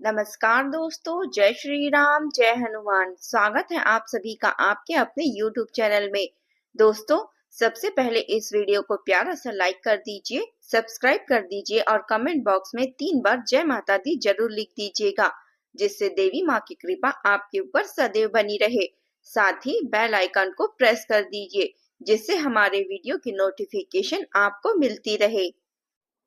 नमस्कार दोस्तों, जय श्री राम, जय हनुमान। स्वागत है आप सभी का आपके अपने YouTube चैनल में। दोस्तों, सबसे पहले इस वीडियो को प्यारा सा लाइक कर दीजिए, सब्सक्राइब कर दीजिए और कमेंट बॉक्स में 3 बार जय माता दी जरूर लिख दीजिएगा, जिससे देवी माँ की कृपा आपके ऊपर सदैव बनी रहे। साथ ही बेल आइकन को प्रेस कर दीजिए, जिससे हमारे वीडियो की नोटिफिकेशन आपको मिलती रहे।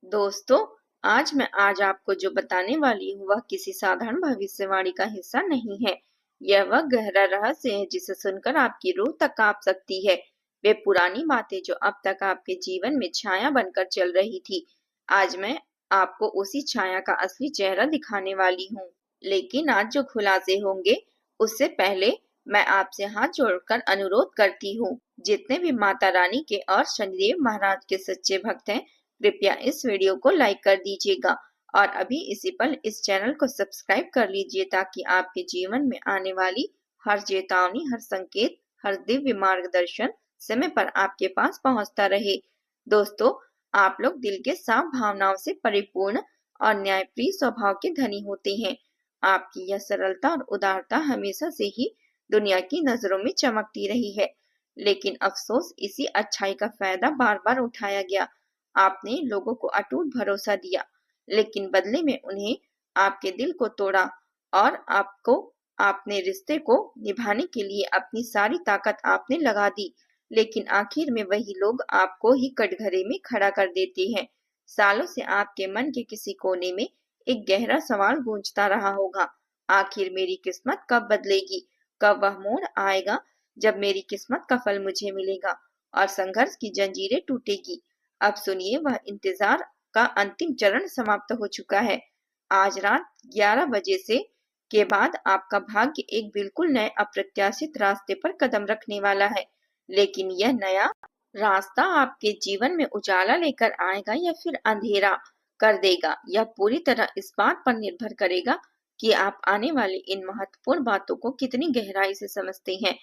दोस्तों, आज आपको जो बताने वाली हूँ वह किसी साधारण भविष्यवाणी का हिस्सा नहीं है। यह वह गहरा रहस्य है जिसे सुनकर आपकी रूह तक कांप सकती है। वे पुरानी बातें जो अब तक आपके जीवन में छाया बनकर चल रही थी, आज मैं आपको उसी छाया का असली चेहरा दिखाने वाली हूँ। लेकिन आज जो खुलासे होंगे, उससे पहले मैं आपसे हाथ जोड़कर अनुरोध करती हूँ, जितने भी माता रानी के और शनिदेव महाराज के सच्चे भक्त हैं, कृपया इस वीडियो को लाइक कर दीजिएगा और अभी इसी पल इस चैनल को सब्सक्राइब कर लीजिए, ताकि आपके जीवन में आने वाली हर चेतावनी, हर संकेत, हर दिव्य मार्गदर्शन समय पर आपके पास पहुंचता रहे। दोस्तों, आप लोग दिल के साफ भावनाओं से परिपूर्ण और न्यायप्रिय स्वभाव के धनी होते हैं। आपकी यह सरलता और उदारता हमेशा से ही दुनिया की नजरों में चमकती रही है, लेकिन अफसोस इसी अच्छाई का फायदा बार बार उठाया गया। आपने लोगों को अटूट भरोसा दिया, लेकिन बदले में उन्हें आपके दिल को तोड़ा और आपने रिश्ते को निभाने के लिए अपनी सारी ताकत आपने लगा दी, लेकिन आखिर में वही लोग आपको ही कटघरे में खड़ा कर देते हैं। सालों से आपके मन के किसी कोने में एक गहरा सवाल गूंजता रहा होगा, आखिर मेरी किस्मत कब बदलेगी? कब वह मोड़ आएगा जब मेरी किस्मत का फल मुझे मिलेगा और संघर्ष की जंजीरें टूटेगी? अब सुनिए, वह इंतजार का अंतिम चरण समाप्त हो चुका है। आज रात 11 बजे से के बाद आपका भाग्य एक बिल्कुल नए अप्रत्याशित रास्ते पर कदम रखने वाला है। लेकिन यह नया रास्ता आपके जीवन में उजाला लेकर आएगा या फिर अंधेरा कर देगा, यह पूरी तरह इस बात पर निर्भर करेगा कि आप आने वाली इन महत्वपूर्ण बातों को कितनी गहराई से समझते हैं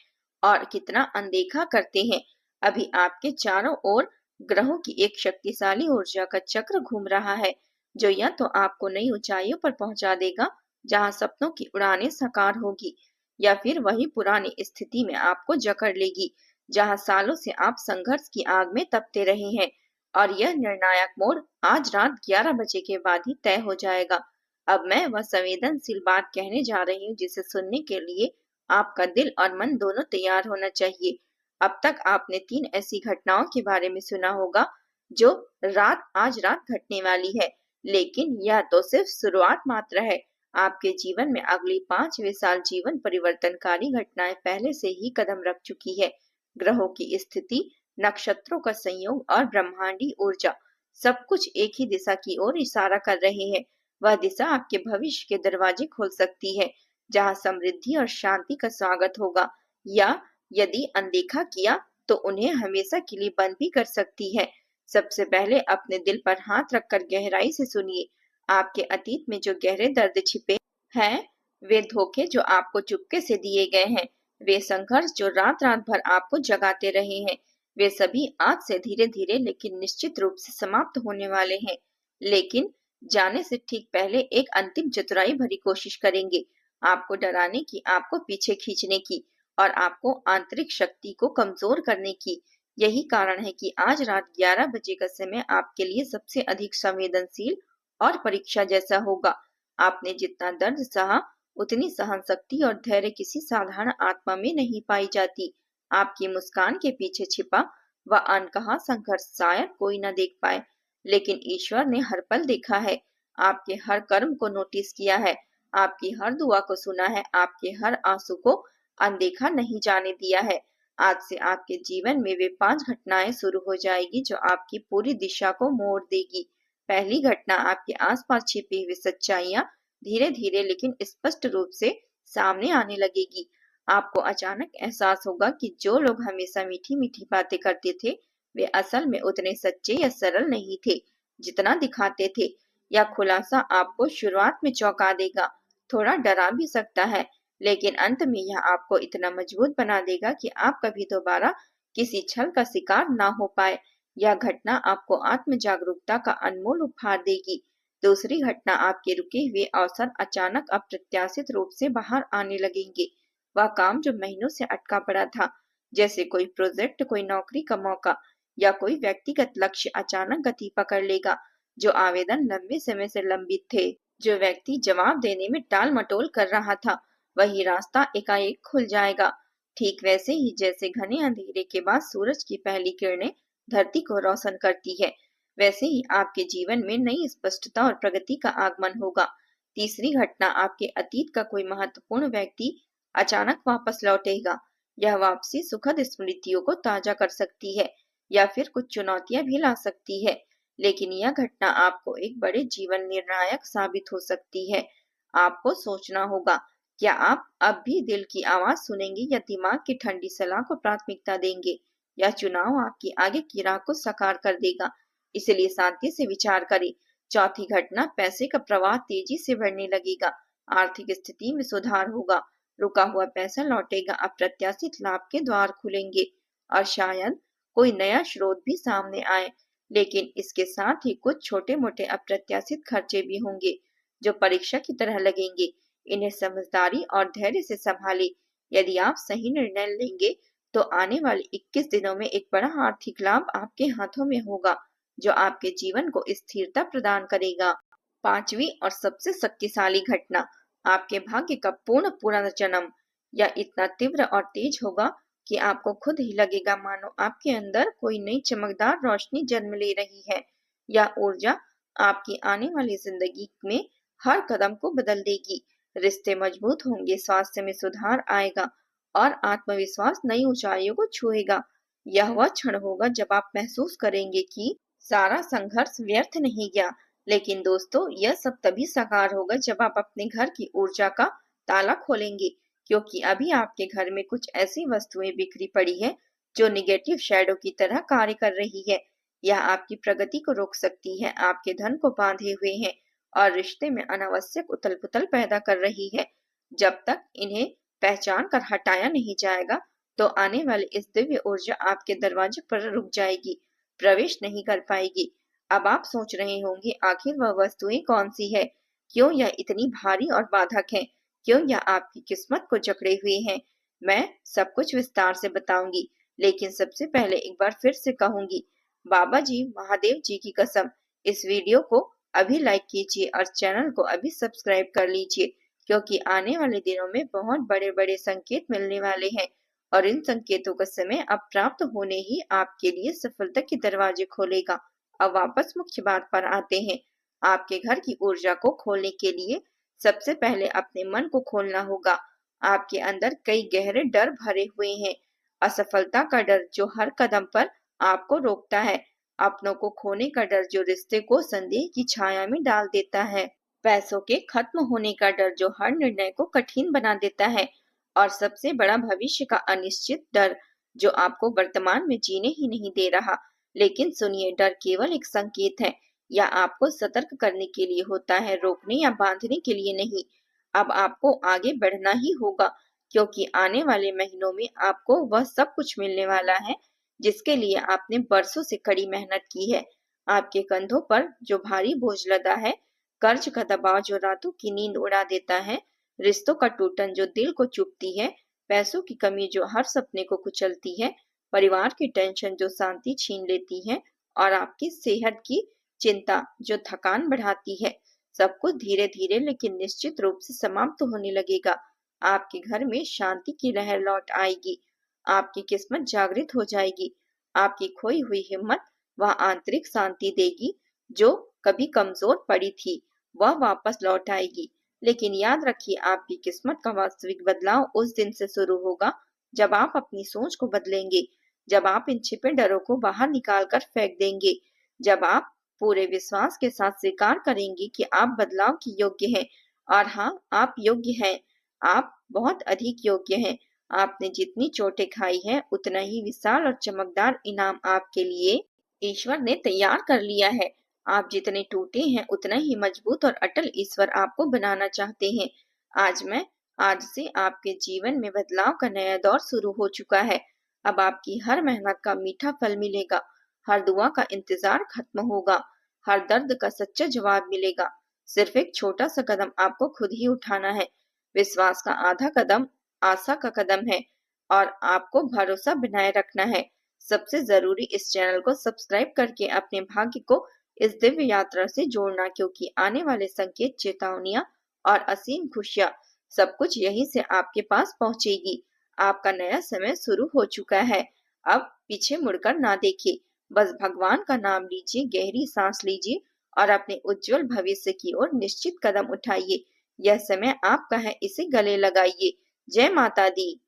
और कितना अनदेखा करते हैं। अभी आपके चारों ओर ग्रहों की एक शक्तिशाली ऊर्जा का चक्र घूम रहा है, जो या तो आपको नई ऊंचाइयों पर पहुंचा देगा, जहां सपनों की उड़ानें साकार होगी, या फिर वही पुरानी स्थिति में आपको जकड़ लेगी, जहां सालों से आप संघर्ष की आग में तपते रहे हैं। और यह निर्णायक मोड़ आज रात 11 बजे के बाद ही तय हो जाएगा। अब मैं वह संवेदनशील बात कहने जा रही हूँ, जिसे सुनने के लिए आपका दिल और मन दोनों तैयार होना चाहिए। अब तक आपने 3 ऐसी घटनाओं के बारे में सुना होगा जो आज रात घटने वाली है, लेकिन यह तो सिर्फ शुरुआत मात्र है। आपके जीवन में अगली 5वें साल जीवन परिवर्तनकारी घटनाएं पहले से ही कदम रख चुकी है। ग्रहों की स्थिति, नक्षत्रों का संयोग और ब्रह्मांडी ऊर्जा, सब कुछ एक ही दिशा की ओर इशारा कर रहे हैं। वह दिशा आपके भविष्य के दरवाजे खोल सकती है, जहां समृद्धि और शांति का स्वागत होगा, या यदि अनदेखा किया तो उन्हें हमेशा के लिए बंद भी कर सकती है। सबसे पहले अपने दिल पर हाथ रखकर गहराई से सुनिए। आपके अतीत में जो गहरे दर्द छिपे हैं, वे धोखे जो आपको चुपके से दिए गए हैं, वे संघर्ष जो रात रात भर आपको जगाते रहे हैं, वे सभी आज से धीरे धीरे लेकिन निश्चित रूप से समाप्त होने वाले हैं। लेकिन जाने से ठीक पहले एक अंतिम चतुराई भरी कोशिश करेंगे, आपको डराने की, आपको पीछे खींचने की और आपको आंतरिक शक्ति को कमजोर करने की। यही कारण है कि आज रात 11 बजे का समय आपके लिए सबसे अधिक संवेदनशील और परीक्षा जैसा होगा। आपने जितना दर्द सहा, उतनी सहन शक्ति और धैर्य किसी साधारण आत्मा में नहीं पाई जाती। आपकी मुस्कान के पीछे छिपा वह अनकहा संघर्ष शायद कोई न देख पाए, लेकिन ईश्वर ने हर पल देखा है। आपके हर कर्म को नोटिस किया है, आपकी हर दुआ को सुना है, आपके हर आंसू को अनदेखा नहीं जाने दिया है। आज से आपके जीवन में वे 5 घटनाएं शुरू हो जाएगी जो आपकी पूरी दिशा को मोड़ देगी। पहली घटना, आपके आसपास छिपी हुई सच्चाइयां धीरे धीरे लेकिन स्पष्ट रूप से सामने आने लगेगी। आपको अचानक एहसास होगा कि जो लोग हमेशा मीठी मीठी बातें करते थे, वे असल में उतने सच्चे या सरल नहीं थे जितना दिखाते थे। यह खुलासा आपको शुरुआत में चौंका देगा, थोड़ा डरा भी सकता है, लेकिन अंत में यह आपको इतना मजबूत बना देगा कि आप कभी दोबारा किसी छल का शिकार ना हो पाए। यह घटना आपको आत्म जागरूकता का अनमोल उपहार देगी। दूसरी घटना, आपके रुके हुए अवसर अचानक अप्रत्याशित रूप से बाहर आने लगेंगे। वह काम जो महीनों से अटका पड़ा था, जैसे कोई प्रोजेक्ट, कोई नौकरी का मौका या कोई व्यक्तिगत लक्ष्य अचानक गति पकड़ लेगा। जो आवेदन लंबे समय से लंबित थे, जो व्यक्ति जवाब देने में टाल मटोल कर रहा था, वही रास्ता एकाएक खुल जाएगा। ठीक वैसे ही जैसे घने अंधेरे के बाद सूरज की पहली किरणें धरती को रोशन करती है, वैसे ही आपके जीवन में नई स्पष्टता और प्रगति का आगमन होगा। तीसरी घटना, आपके अतीत का कोई महत्वपूर्ण व्यक्ति अचानक वापस लौटेगा। यह वापसी सुखद स्मृतियों को ताजा कर सकती है या फिर कुछ चुनौतियां भी ला सकती है, लेकिन यह घटना आपको एक बड़े जीवन निर्णायक साबित हो सकती है। आपको सोचना होगा, क्या आप अब भी दिल की आवाज सुनेंगे या दिमाग की ठंडी सलाह को प्राथमिकता देंगे? यह चुनाव आपकी आगे की राह को साकार कर देगा, इसलिए शांति से विचार करें। चौथी घटना, पैसे का प्रवाह तेजी से बढ़ने लगेगा। आर्थिक स्थिति में सुधार होगा, रुका हुआ पैसा लौटेगा, अप्रत्याशित लाभ के द्वार खुलेंगे और शायद कोई नया स्रोत भी सामने आए। लेकिन इसके साथ ही कुछ छोटे मोटे अप्रत्याशित खर्चे भी होंगे जो परीक्षा की तरह लगेंगे। इन्हें समझदारी और धैर्य से संभालें। यदि आप सही निर्णय लेंगे तो आने वाले 21 दिनों में एक बड़ा आर्थिक लाभ आपके हाथों में होगा, जो आपके जीवन को स्थिरता प्रदान करेगा। पांचवी और सबसे शक्तिशाली घटना, आपके भाग्य का पूर्ण पुनर्जन्म। यह इतना तीव्र और तेज होगा कि आपको खुद ही लगेगा मानो आपके अंदर कोई नई चमकदार रोशनी जन्म ले रही है। यह ऊर्जा आपकी आने वाली जिंदगी में हर कदम को बदल देगी। रिश्ते मजबूत होंगे, स्वास्थ्य में सुधार आएगा और आत्मविश्वास नई ऊंचाइयों को छुएगा। यह वह क्षण होगा जब आप महसूस करेंगे कि सारा संघर्ष व्यर्थ नहीं गया। लेकिन दोस्तों, यह सब तभी साकार होगा जब आप अपने घर की ऊर्जा का ताला खोलेंगे, क्योंकि अभी आपके घर में कुछ ऐसी वस्तुएं बिखरी पड़ी है जो निगेटिव शैडो की तरह कार्य कर रही है। यह आपकी प्रगति को रोक सकती है, आपके धन को बांधे हुए है और रिश्ते में अनावश्यक उथल पुथल पैदा कर रही है। जब तक इन्हें पहचान कर हटाया नहीं जाएगा, तो आने वाली इस दिव्य ऊर्जा आपके दरवाजे पर रुक जाएगी, प्रवेश नहीं कर पाएगी। अब आप सोच रहे होंगे, आखिर वह वस्तुएं कौन सी है, क्यों यह इतनी भारी और बाधक है, क्यों यह आपकी किस्मत को जकड़े हुए हैं? मैं सब कुछ विस्तार से बताऊंगी, लेकिन सबसे पहले एक बार फिर से कहूंगी, बाबा जी महादेव जी की कसम, इस वीडियो को अभी लाइक कीजिए और चैनल को अभी सब्सक्राइब कर लीजिए, क्योंकि आने वाले दिनों में बहुत बड़े बड़े संकेत मिलने वाले हैं और इन संकेतों का समय अब प्राप्त होने ही आपके लिए सफलता के दरवाजे खोलेगा। अब वापस मुख्य बात पर आते हैं। आपके घर की ऊर्जा को खोलने के लिए सबसे पहले अपने मन को खोलना होगा। आपके अंदर कई गहरे डर भरे हुए हैं। असफलता का डर जो हर कदम पर आपको रोकता है, अपनों को खोने का डर जो रिश्ते को संदेह की छाया में डाल देता है, पैसों के खत्म होने का डर जो हर निर्णय को कठिन बना देता है, और सबसे बड़ा भविष्य का अनिश्चित डर जो आपको वर्तमान में जीने ही नहीं दे रहा। लेकिन सुनिए, डर केवल एक संकेत है, या आपको सतर्क करने के लिए होता है, रोकने या बांधने के लिए नहीं। अब आपको आगे बढ़ना ही होगा, क्योंकि आने वाले महीनों में आपको वह सब कुछ मिलने वाला है जिसके लिए आपने बरसों से कड़ी मेहनत की है। आपके कंधों पर जो भारी बोझ लदा है, कर्ज का दबाव जो रातों की नींद उड़ा देता है, रिश्तों का टूटन जो दिल को चुभती है, पैसों की कमी जो हर सपने को कुचलती है, परिवार की टेंशन जो शांति छीन लेती है और आपकी सेहत की चिंता जो थकान बढ़ाती है, सब कुछ धीरे धीरे लेकिन निश्चित रूप से समाप्त होने लगेगा। आपके घर में शांति की लहर लौट आएगी, आपकी किस्मत जागृत हो जाएगी, आपकी खोई हुई हिम्मत वह आंतरिक शांति देगी जो कभी कमजोर पड़ी थी, वह वापस लौट आएगी। लेकिन याद रखिए, आपकी किस्मत का वास्तविक बदलाव उस दिन से शुरू होगा जब आप अपनी सोच को बदलेंगे, जब आप इन छिपे डरों को बाहर निकाल कर फेंक देंगे, जब आप पूरे विश्वास के साथ स्वीकार करेंगे कि आप बदलाव के योग्य हैं। और हाँ, आप योग्य हैं, आप बहुत अधिक योग्य हैं। आपने जितनी चोटें खाई हैं, उतना ही विशाल और चमकदार इनाम आपके लिए ईश्वर ने तैयार कर लिया है। आप जितने टूटे हैं, उतना ही मजबूत और अटल ईश्वर आपको बनाना चाहते हैं। आज से आपके जीवन में बदलाव का नया दौर शुरू हो चुका है। अब आपकी हर मेहनत का मीठा फल मिलेगा, हर दुआ का इंतजार खत्म होगा, हर दर्द का सच्चा जवाब मिलेगा। सिर्फ एक छोटा सा कदम आपको खुद ही उठाना है। विश्वास का आधा कदम आशा का कदम है और आपको भरोसा बनाए रखना है। सबसे जरूरी इस चैनल को सब्सक्राइब करके अपने भाग्य को इस दिव्य यात्रा से जोड़ना, क्योंकि आने वाले संकेत, चेतावनियां और असीम खुशियां सब कुछ यहीं से आपके पास पहुंचेगी। आपका नया समय शुरू हो चुका है। अब पीछे मुड़कर ना देखिए, बस भगवान का नाम लीजिए, गहरी सांस लीजिए और अपने उज्जवल भविष्य की ओर निश्चित कदम उठाइए। यह समय आपका है, इसे गले लगाइए। जय माता दी।